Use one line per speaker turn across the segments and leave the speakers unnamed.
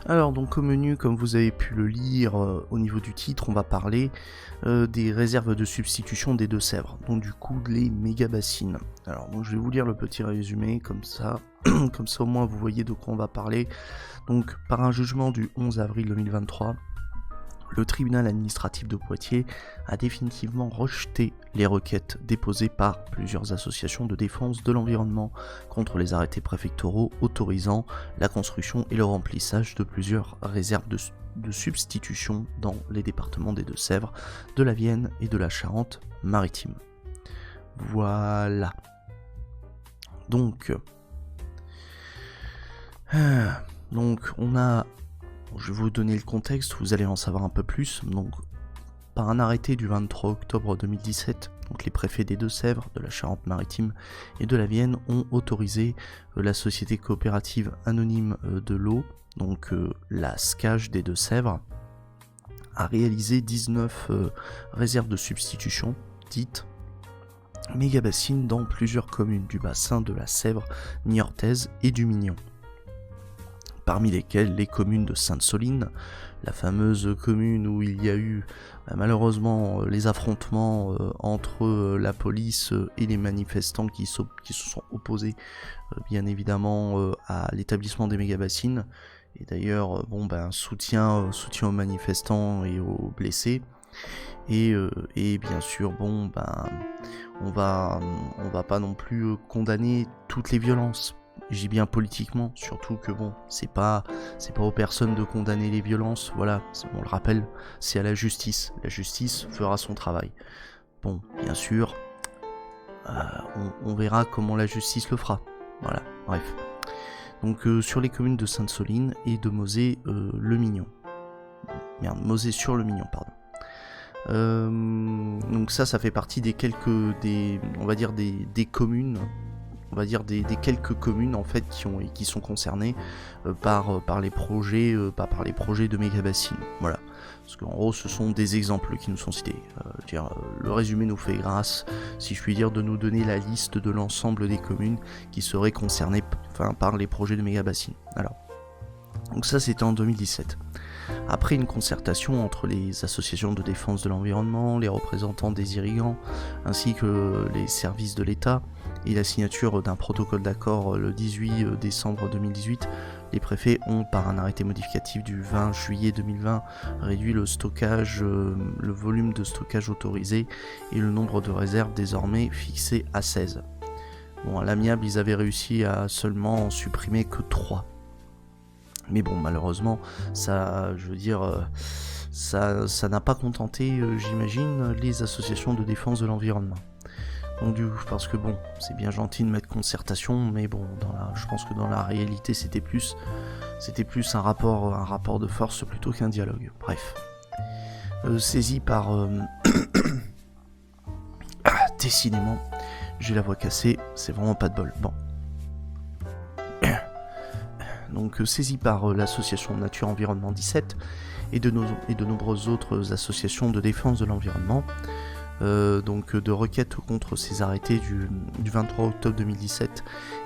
Alors donc au menu, comme vous avez pu le lire au niveau du titre, on va parler des réserves de substitution des Deux-Sèvres, donc du coup les méga-bassines. Alors donc je vais vous lire le petit résumé comme ça, comme ça au moins vous voyez de quoi on va parler. Donc par un jugement du 11 avril 2023, le tribunal administratif de Poitiers a définitivement rejeté les requêtes déposées par plusieurs associations de défense de l'environnement contre les arrêtés préfectoraux autorisant la construction et le remplissage de plusieurs réserves de substitution dans les départements des Deux-Sèvres, de la Vienne et de la Charente-Maritime. Voilà. Donc on a... Je vais vous donner le contexte, vous allez en savoir un peu plus. Donc, par un arrêté du 23 octobre 2017, donc les préfets des Deux-Sèvres, de la Charente-Maritime et de la Vienne ont autorisé la société coopérative anonyme de l'eau, donc la SCAGE des Deux-Sèvres, à réaliser 19 réserves de substitution, dites méga-bassines, dans plusieurs communes du bassin de la Sèvre niortaise et du Mignon. Parmi lesquelles les communes de Sainte-Soline, la fameuse commune où il y a eu malheureusement les affrontements entre la police et les manifestants qui se sont opposés bien évidemment à l'établissement des méga-bassines. Et d'ailleurs, soutien aux manifestants et aux blessés. Et bien sûr, on va pas non plus condamner toutes les violences. Je dis bien politiquement, surtout que c'est pas aux personnes de condamner les violences, voilà, on le rappelle, c'est à la justice fera son travail. Bon, bien sûr, on verra comment la justice le fera, voilà, bref. Donc sur les communes de Sainte-Soline et de Mosée-le-Mignon. Mosée-sur-le-Mignon, pardon. Donc ça fait partie des communes, des quelques communes en fait qui sont concernées par les projets de méga-bassines. Voilà. Parce qu'en gros, ce sont des exemples qui nous sont cités. Le résumé nous fait grâce, si je puis dire, de nous donner la liste de l'ensemble des communes qui seraient concernées par les projets de méga-bassines. Alors, donc ça, c'était en 2017. Après une concertation entre les associations de défense de l'environnement, les représentants des irrigants, ainsi que les services de l'État, et la signature d'un protocole d'accord le 18 décembre 2018, les préfets ont, par un arrêté modificatif du 20 juillet 2020, réduit le volume de stockage autorisé et le nombre de réserves désormais fixé à 16. Bon, à l'amiable, ils avaient réussi à seulement en supprimer que 3. Mais bon, malheureusement, ça n'a pas contenté, j'imagine, les associations de défense de l'environnement. Donc parce que c'est bien gentil de mettre concertation, mais je pense que dans la réalité, c'était plus un rapport de force plutôt qu'un dialogue. Bref. Saisi par... décidément, j'ai la voix cassée, c'est vraiment pas de bol. Bon. Donc saisi par l'association Nature Environnement 17 et de nombreuses autres associations de défense de l'environnement, de requêtes contre ces arrêtés du 23 octobre 2017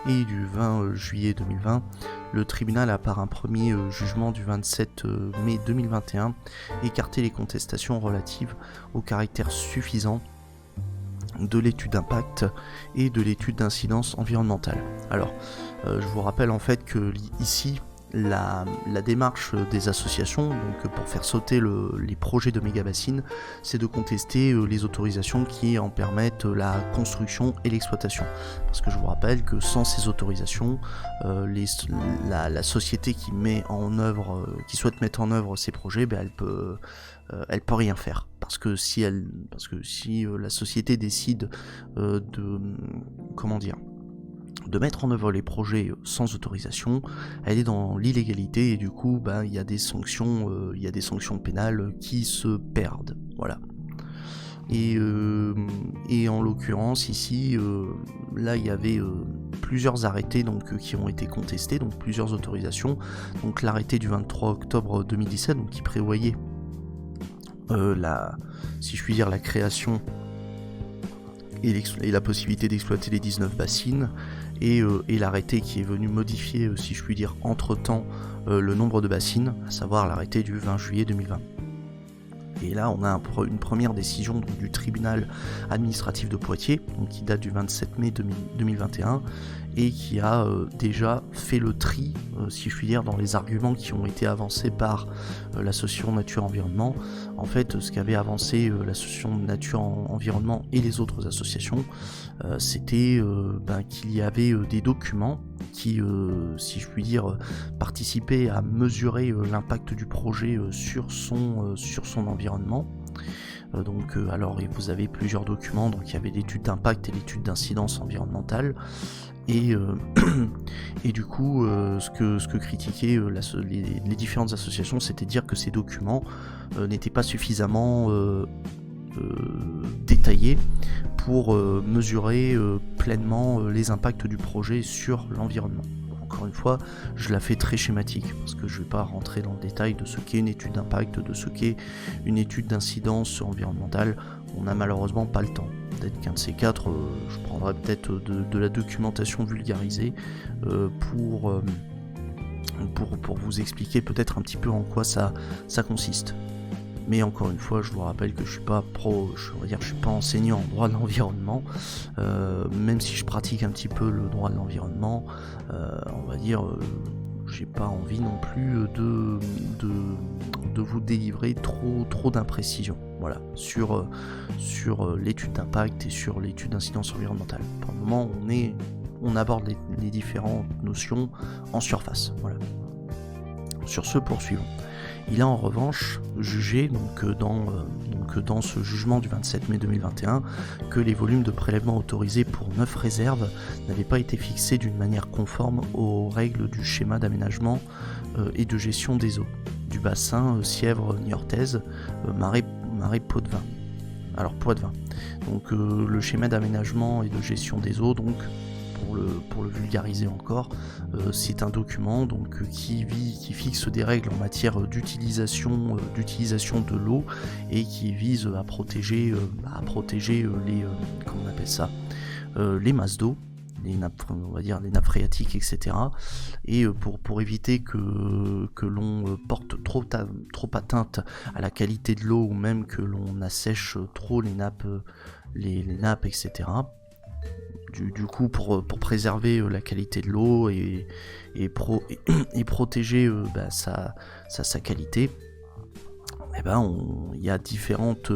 et du 20 juillet 2020, le tribunal a, par un premier jugement du 27 mai 2021, écarté les contestations relatives au caractère suffisant de l'étude d'impact et de l'étude d'incidence environnementale. Alors, je vous rappelle en fait que ici, la démarche des associations, donc pour faire sauter les projets de méga-bassines, c'est de contester les autorisations qui en permettent la construction et l'exploitation. Parce que je vous rappelle que sans ces autorisations, la société qui souhaite mettre en œuvre ces projets, elle peut rien faire. Parce que si la société décide de mettre en œuvre les projets sans autorisation, elle est dans l'illégalité et du coup il y a des sanctions pénales qui se perdent. Voilà. Et en l'occurrence ici, là il y avait plusieurs arrêtés qui ont été contestés, donc plusieurs autorisations. Donc l'arrêté du 23 octobre 2017 qui prévoyait la création et la possibilité d'exploiter les 19 bassines, et l'arrêté qui est venu modifier, si je puis dire, entre-temps, le nombre de bassines, à savoir l'arrêté du 20 juillet 2020. Et là, on a une première décision donc, du tribunal administratif de Poitiers, donc, qui date du 27 mai 2021, et qui a déjà fait le tri, si je puis dire, dans les arguments qui ont été avancés par l'association Nature-Environnement. En fait, ce qu'avait avancé l'association Nature-Environnement et les autres associations, c'était qu'il y avait des documents qui, si je puis dire, participaient à mesurer l'impact du projet sur son environnement. Alors vous avez plusieurs documents, donc il y avait l'étude d'impact et l'étude d'incidence environnementale. Et du coup, ce que critiquaient les différentes associations, c'était dire que ces documents n'étaient pas suffisamment détaillés pour mesurer pleinement les impacts du projet sur l'environnement. Encore une fois, je la fais très schématique, parce que je ne vais pas rentrer dans le détail de ce qu'est une étude d'impact, de ce qu'est une étude d'incidence environnementale. On n'a malheureusement pas le temps. Peut-être qu'un de ces quatre, je prendrai peut-être de la documentation vulgarisée pour vous expliquer peut-être un petit peu en quoi ça consiste. Mais encore une fois, je vous rappelle que je suis pas je suis pas enseignant en droit de l'environnement, même si je pratique un petit peu le droit de l'environnement, j'ai pas envie non plus de vous délivrer trop d'imprécisions, voilà, sur l'étude d'impact et sur l'étude d'incidence environnementale. Pour le moment, on aborde les différentes notions en surface, voilà. Sur ce, poursuivons. Il a en revanche jugé, dans ce jugement du 27 mai 2021, que les volumes de prélèvement autorisés pour 9 réserves n'avaient pas été fixés d'une manière conforme aux règles du schéma d'aménagement et de gestion des eaux, du bassin Sièvres-Niortaise, Marais Poitevin. Alors Poitevin. Donc le schéma d'aménagement et de gestion des eaux, donc pour le vulgariser encore, c'est un document donc qui fixe des règles en matière d'utilisation de l'eau et qui vise à protéger les masses d'eau, les nappes, on va dire les nappes phréatiques, etc. Et pour éviter que l'on porte trop atteinte à la qualité de l'eau, ou même que l'on assèche trop les nappes, etc. Du coup, pour préserver la qualité de l'eau et protéger sa qualité, il y a différentes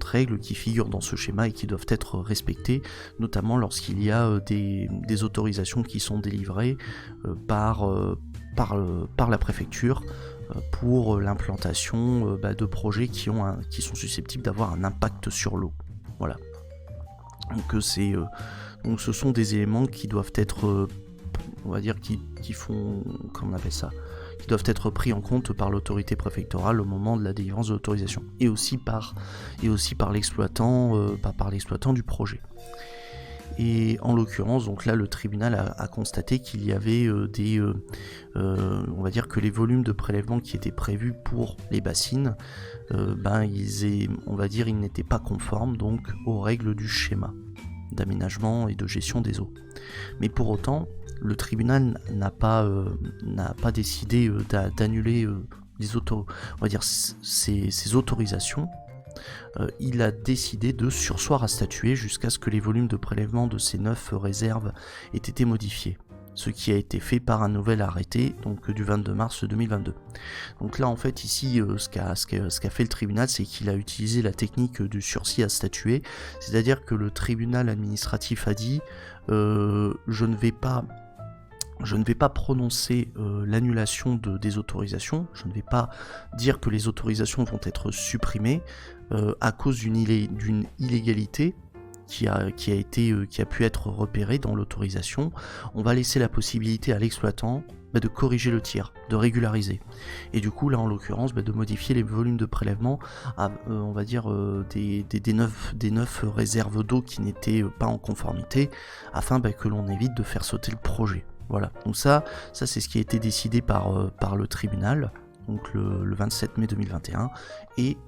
règles qui figurent dans ce schéma et qui doivent être respectées, notamment lorsqu'il y a des autorisations qui sont délivrées par la préfecture pour l'implantation de projets qui sont susceptibles d'avoir un impact sur l'eau. Voilà. Donc ce sont des éléments qui doivent être, qui doivent être pris en compte par l'autorité préfectorale au moment de la délivrance de l'autorisation, et aussi par l'exploitant, du projet. Et en l'occurrence, donc là, le tribunal a constaté qu'il y avait que les volumes de prélèvement qui étaient prévus pour les bassines, ils n'étaient pas conformes donc aux règles du schéma d'aménagement et de gestion des eaux. Mais pour autant, le tribunal n'a pas décidé d'annuler ces autorisations. Il a décidé de surseoir à statuer jusqu'à ce que les volumes de prélèvement de ces 9 réserves aient été modifiés, ce qui a été fait par un nouvel arrêté donc du 22 mars 2022. Donc là en fait ici ce qu'a fait le tribunal, c'est qu'il a utilisé la technique du sursis à statuer, c'est-à-dire que le tribunal administratif a dit je ne vais pas prononcer l'annulation des autorisations, je ne vais pas dire que les autorisations vont être supprimées à cause d'une illégalité qui a pu être repérée dans l'autorisation. On va laisser la possibilité à l'exploitant de corriger le tir, de régulariser. Et du coup là en l'occurrence de modifier les volumes de prélèvement à des 9 réserves d'eau qui n'étaient pas en conformité, afin que l'on évite de faire sauter le projet. Voilà, donc ça c'est ce qui a été décidé par le tribunal, donc le 27 mai 2021, et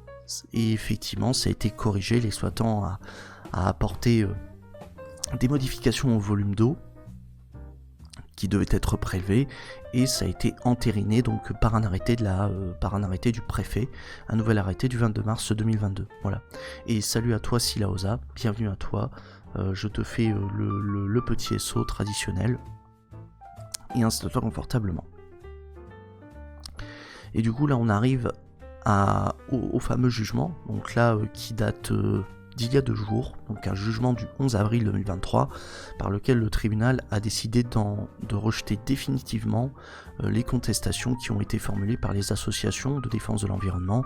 effectivement ça a été corrigé. L'exploitant a apporté des modifications au volume d'eau qui devait être prélevé, et ça a été entériné donc par un arrêté du préfet, un nouvel arrêté du 22 mars 2022. Voilà. Et salut à toi Silaosa, bienvenue à toi. Je te fais le petit SO traditionnel et installe-toi confortablement. Et du coup là on arrive au fameux jugement, donc là qui date d'il y a 2 jours, donc un jugement du 11 avril 2023, par lequel le tribunal a décidé de rejeter définitivement les contestations qui ont été formulées par les associations de défense de l'environnement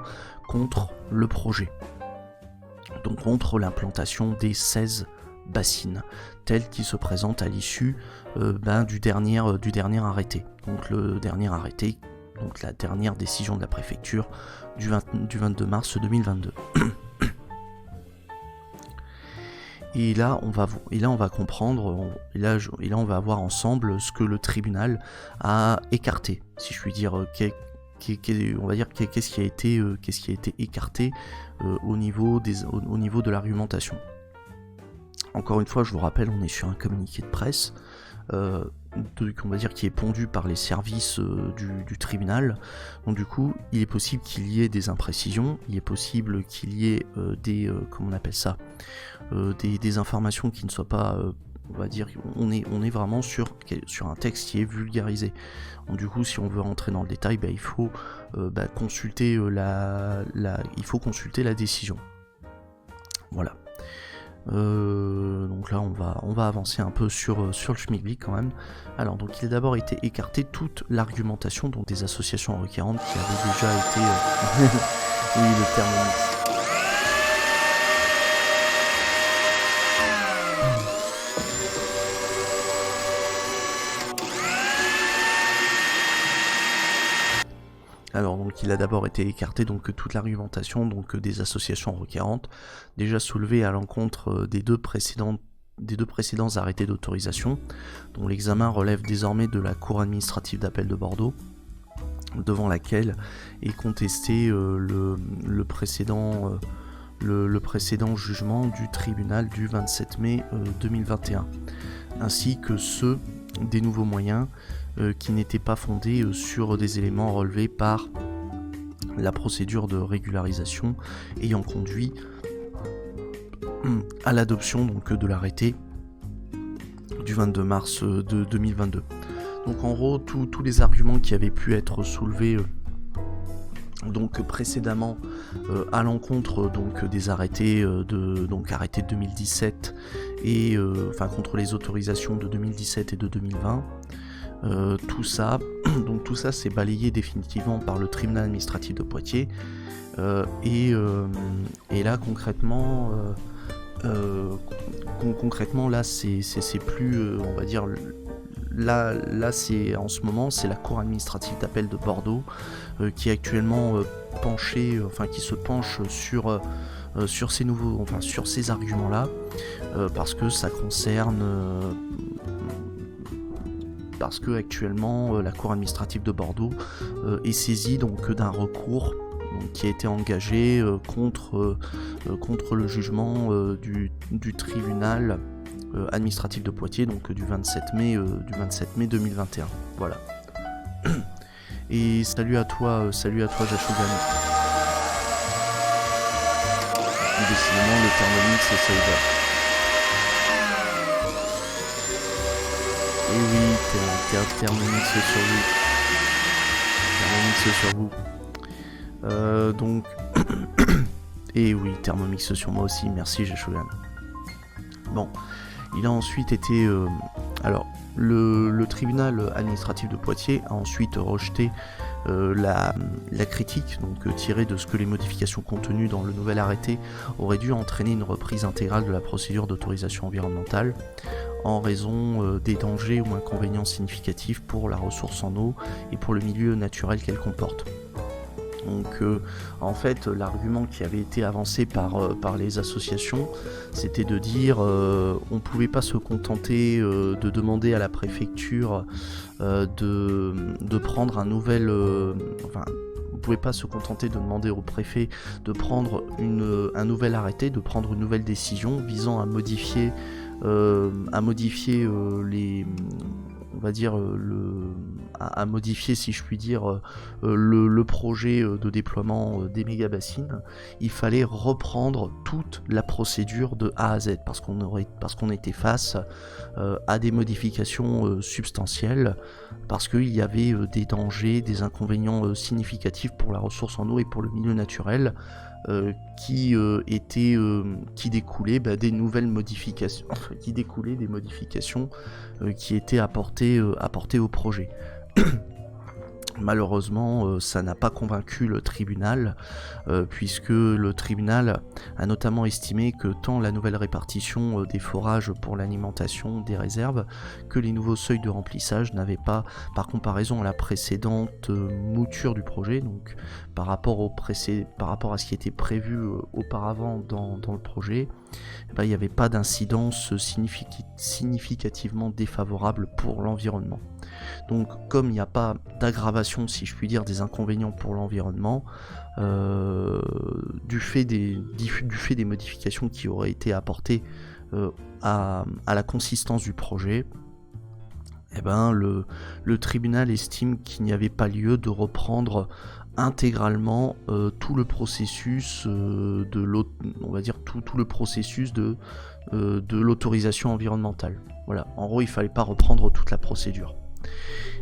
contre le projet, donc contre l'implantation des 16 bassines, telles qui se présentent à l'issue du dernier arrêté, donc le dernier arrêté, donc la dernière décision de la préfecture du 22 mars 2022. Et là, on va comprendre, et là, on va voir ensemble ce que le tribunal a écarté, si je puis dire, on va dire qu'est-ce qui a été écarté au niveau de l'argumentation. Encore une fois, je vous rappelle, on est sur un communiqué de presse, on va dire qui est pondu par les services du tribunal. Donc du coup, il est possible qu'il y ait des imprécisions, il est possible qu'il y ait des informations qui ne soient pas, on va dire, on est vraiment sur un texte qui est vulgarisé. Donc du coup, si on veut rentrer dans le détail, il faut consulter la décision. Voilà. Donc là on va avancer un peu sur le schmilblick quand même. Alors donc il a d'abord été écarté toute l'argumentation donc des associations requérantes qui avaient déjà été oui, le terme. Alors donc il a d'abord été écarté donc toute l'argumentation donc des associations requérantes déjà soulevées à l'encontre des deux précédents arrêtés d'autorisation, dont l'examen relève désormais de la Cour administrative d'appel de Bordeaux, devant laquelle est contesté le précédent jugement du tribunal du 27 mai 2021, ainsi que ceux des nouveaux moyens qui n'étaient pas fondés sur des éléments relevés par la procédure de régularisation ayant conduit à l'adoption donc de l'arrêté du 22 mars de 2022. Donc en gros, tous les arguments qui avaient pu être soulevés donc précédemment à l'encontre donc des arrêtés arrêtés de 2017 et contre les autorisations de 2017 et de 2020. Tout ça c'est balayé définitivement par le tribunal administratif de Poitiers et là concrètement là c'est plus on va dire là c'est en ce moment c'est la cour administrative d'appel de Bordeaux qui est actuellement qui se penche sur ces arguments là parce que ça concerne parce que actuellement la cour administrative de Bordeaux est saisie donc d'un recours qui a été engagé contre le jugement du tribunal administratif de Poitiers donc du 27 mai 2021. Voilà. Et salut à toi Jashogan. Décidément le Thermomix c'est ouvert. Et oui, Thermomix sur vous. Donc, et oui, Thermomix sur moi aussi, merci Jashogan. Bon, il a ensuite été... alors, le tribunal administratif de Poitiers a ensuite rejeté la critique donc tirée de ce que les modifications contenues dans le nouvel arrêté auraient dû entraîner une reprise intégrale de la procédure d'autorisation environnementale en raison des dangers ou inconvénients significatifs pour la ressource en eau et pour le milieu naturel qu'elle comporte. Donc en fait l'argument qui avait été avancé par les associations, c'était de dire on ne pouvait pas se contenter de demander à la préfecture de prendre un nouvel pouvait pas se contenter de demander au préfet de prendre un nouvel arrêté, de prendre une nouvelle décision visant à modifier les, on va dire à modifier, si je puis dire, le projet de déploiement des méga-bassines. Il fallait reprendre toute la procédure de A à Z parce qu'on était face à des modifications substantielles, parce qu'il y avait des dangers, des inconvénients significatifs pour la ressource en eau et pour le milieu naturel, qui découlaient des nouvelles modifications, qui découlaient des modifications qui étaient apportées au projet. Malheureusement, ça n'a pas convaincu le tribunal, puisque le tribunal a notamment estimé que tant la nouvelle répartition des forages pour l'alimentation des réserves que les nouveaux seuils de remplissage n'avaient pas, par comparaison à la précédente mouture du projet, donc par rapport à ce qui était prévu auparavant dans le projet, il n'y avait pas d'incidence significativement défavorable pour l'environnement. Donc comme il n'y a pas d'aggravation, si je puis dire, des inconvénients pour l'environnement, du fait des modifications qui auraient été apportées à la consistance du projet, le tribunal estime qu'il n'y avait pas lieu de reprendre intégralement tout le processus tout le processus de l'autorisation environnementale. Voilà, en gros, il fallait pas reprendre toute la procédure.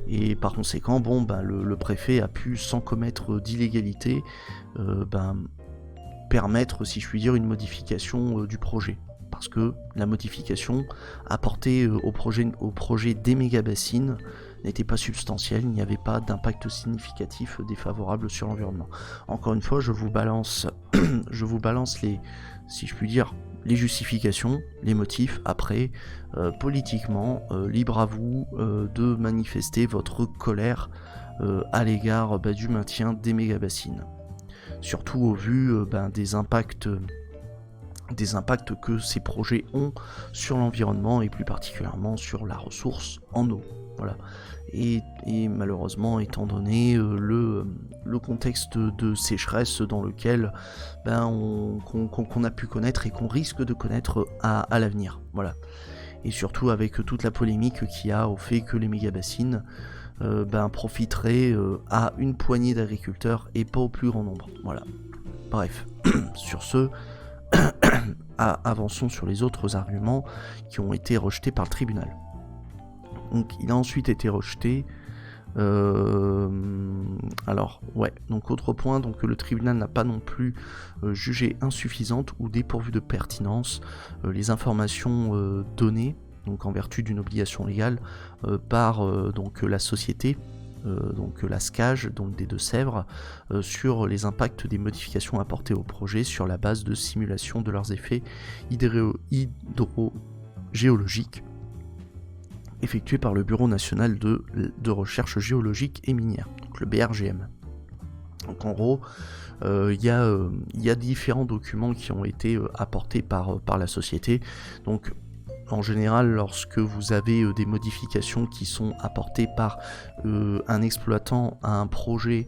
Et par conséquent, le préfet a pu, sans commettre d'illégalité, permettre, si je puis dire, une modification du projet. Parce que la modification apportée au projet des méga-bassines n'était pas substantielle, il n'y avait pas d'impact significatif défavorable sur l'environnement. Encore une fois, je vous balance les, si je puis dire, les justifications, les motifs. Après, politiquement, libre à vous de manifester votre colère à l'égard du maintien des méga-bassines. Surtout au vu des impacts que ces projets ont sur l'environnement et plus particulièrement sur la ressource en eau. Voilà. Et malheureusement, étant donné le contexte de sécheresse dans lequel qu'on a pu connaître et qu'on risque de connaître à l'avenir. Voilà. Et surtout avec toute la polémique qu'il y a au fait que les méga-bassines profiteraient à une poignée d'agriculteurs et pas au plus grand nombre. Voilà. Bref, sur ce, avançons sur les autres arguments qui ont été rejetés par le tribunal. Donc il a ensuite été rejeté. Donc autre point, donc le tribunal n'a pas non plus jugé insuffisantes ou dépourvues de pertinence les informations données, donc en vertu d'une obligation légale par la société, la SCAGE, donc des Deux-Sèvres, sur les impacts des modifications apportées au projet sur la base de simulation de leurs effets hydrogéologiques effectué par le Bureau national de recherche géologique et minière, donc le BRGM. Donc en gros, il y a différents documents qui ont été apportés par la société. Donc en général, lorsque vous avez des modifications qui sont apportées par un exploitant à un projet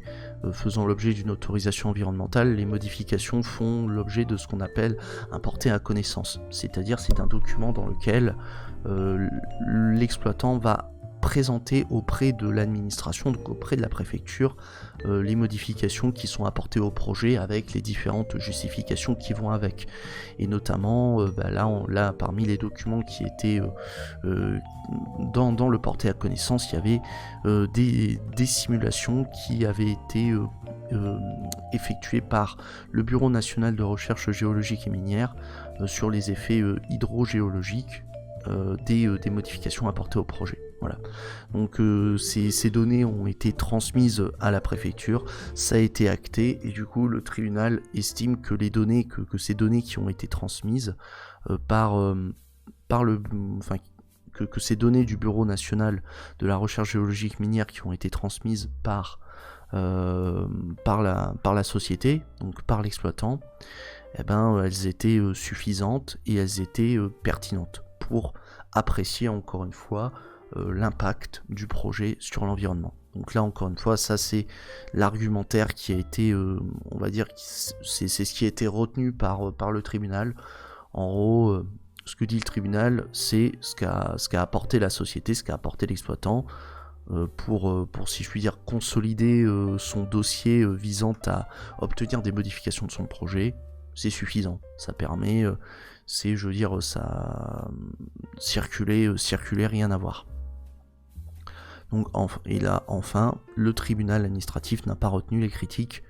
faisant l'objet d'une autorisation environnementale, les modifications font l'objet de ce qu'on appelle un porté à connaissance. C'est-à-dire c'est un document dans lequel l'exploitant va présenter auprès de l'administration, donc auprès de la préfecture, les modifications qui sont apportées au projet avec les différentes justifications qui vont avec. Et notamment, là, parmi les documents qui étaient dans le porté à connaissance, il y avait des simulations qui avaient été effectuées par le Bureau national de recherche géologique et minière sur les effets hydrogéologiques des modifications apportées au projet. Voilà. Donc ces données ont été transmises à la préfecture, ça a été acté et du coup le tribunal estime que les données, que ces données qui ont été transmises que ces données du Bureau national de la recherche géologique minière qui ont été transmises par la société, donc par l'exploitant, elles étaient suffisantes et elles étaient pertinentes pour apprécier encore une fois l'impact du projet sur l'environnement. Donc là, encore une fois, ça c'est l'argumentaire qui a été, on va dire, c'est ce qui a été retenu par le tribunal. En gros, ce que dit le tribunal, c'est ce qu'a apporté la société, ce qu'a apporté l'exploitant, pour, si je puis dire, consolider son dossier visant à obtenir des modifications de son projet. C'est suffisant. Ça permet, je veux dire, ça circuler, rien à voir. Donc, et là, enfin, le tribunal administratif n'a pas retenu les critiques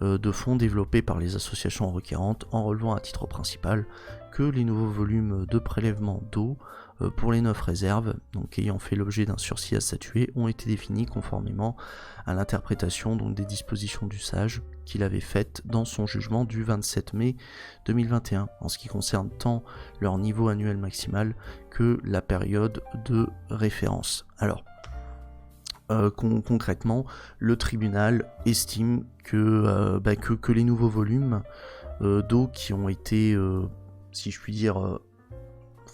de fond développées par les associations requérantes en relevant à titre principal que les nouveaux volumes de prélèvement d'eau pour les 9 réserves, donc ayant fait l'objet d'un sursis à statuer, ont été définis conformément à l'interprétation donc, des dispositions du SAGE qu'il avait faite dans son jugement du 27 mai 2021, en ce qui concerne tant leur niveau annuel maximal que la période de référence. Alors, concrètement, le tribunal estime que les nouveaux volumes d'eau qui ont été, si je puis dire,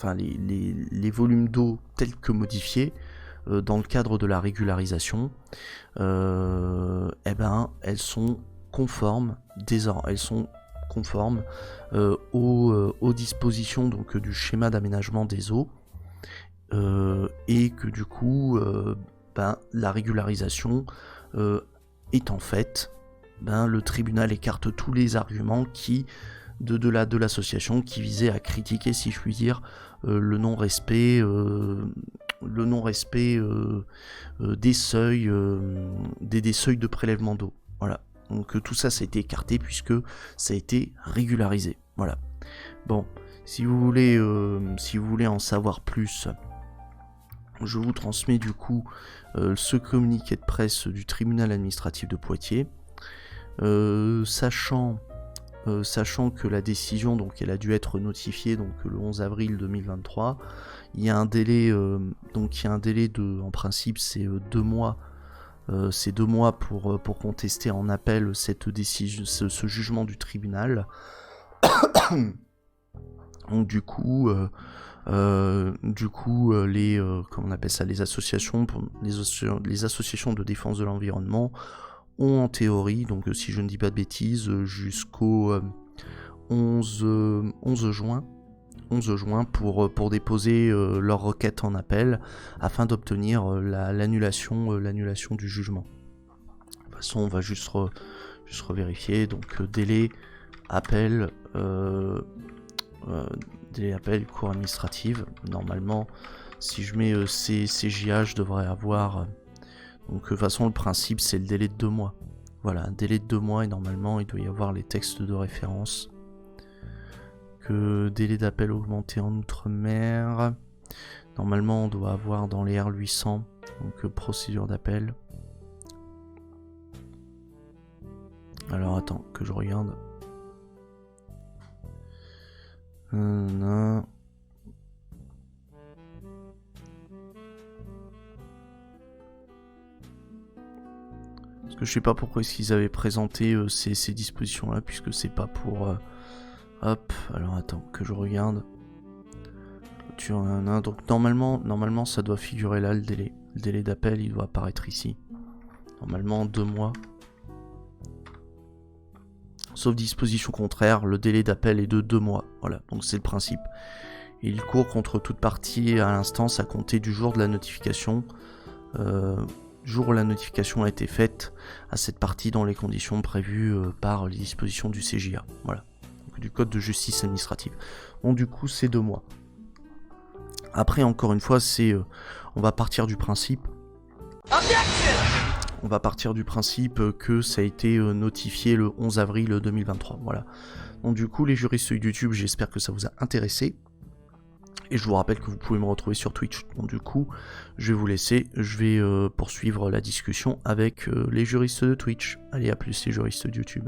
les volumes d'eau tels que modifiés dans le cadre de la régularisation, elles sont conformes aux dispositions donc, du schéma d'aménagement des eaux, et que du coup la régularisation étant faite, le tribunal écarte tous les arguments qui, de l'association, qui visaient à critiquer, si je puis dire, le non-respect des seuils de prélèvement d'eau. Voilà. Donc tout ça, ça a été écarté puisque ça a été régularisé. Voilà. Bon, si vous voulez en savoir plus, je vous transmets du coup ce communiqué de presse du tribunal administratif de Poitiers, sachant que la décision, donc, elle a dû être notifiée donc, le 11 avril 2023. Il y a un délai, en principe, c'est 2 mois. C'est 2 mois pour contester en appel cette décision, ce jugement du tribunal. Donc du coup, les comment on appelle ça, les associations de défense de l'environnement ont en théorie, donc si je ne dis pas de bêtises, jusqu'au 11 juin pour déposer leur requête en appel afin d'obtenir l'annulation du jugement. De toute façon, on va juste revérifier. Donc délai appel cour administrative. Normalement, si je mets CJA, je devrais avoir. Donc de toute façon, le principe, c'est le délai de 2 mois. Voilà, un délai de 2 mois et normalement, il doit y avoir les textes de référence. Que délai d'appel augmenté en Outre-mer. Normalement, on doit avoir dans les R800, donc procédure d'appel. Alors attends, que je regarde. Non. Parce que je sais pas pourquoi est-ce qu'ils avaient présenté ces dispositions-là, puisque c'est pas pour... Hop, alors attends, que je regarde. Donc normalement ça doit figurer là le délai. Le délai d'appel, il doit apparaître ici. Normalement 2 mois. Sauf disposition contraire, le délai d'appel est de 2 mois. Voilà, donc c'est le principe. Et il court contre toute partie à l'instance à compter du jour de la notification. Jour où la notification a été faite à cette partie dans les conditions prévues par les dispositions du CJA. Voilà. Donc, du code de justice administrative. Donc du coup c'est 2 mois. Après encore une fois on va partir du principe. On va partir du principe que ça a été notifié le 11 avril 2023. Voilà. Donc du coup les juristes YouTube, j'espère que ça vous a intéressé. Et je vous rappelle que vous pouvez me retrouver sur Twitch. Donc du coup, je vais vous laisser. Je vais poursuivre la discussion avec les juristes de Twitch. Allez, à plus les juristes de YouTube.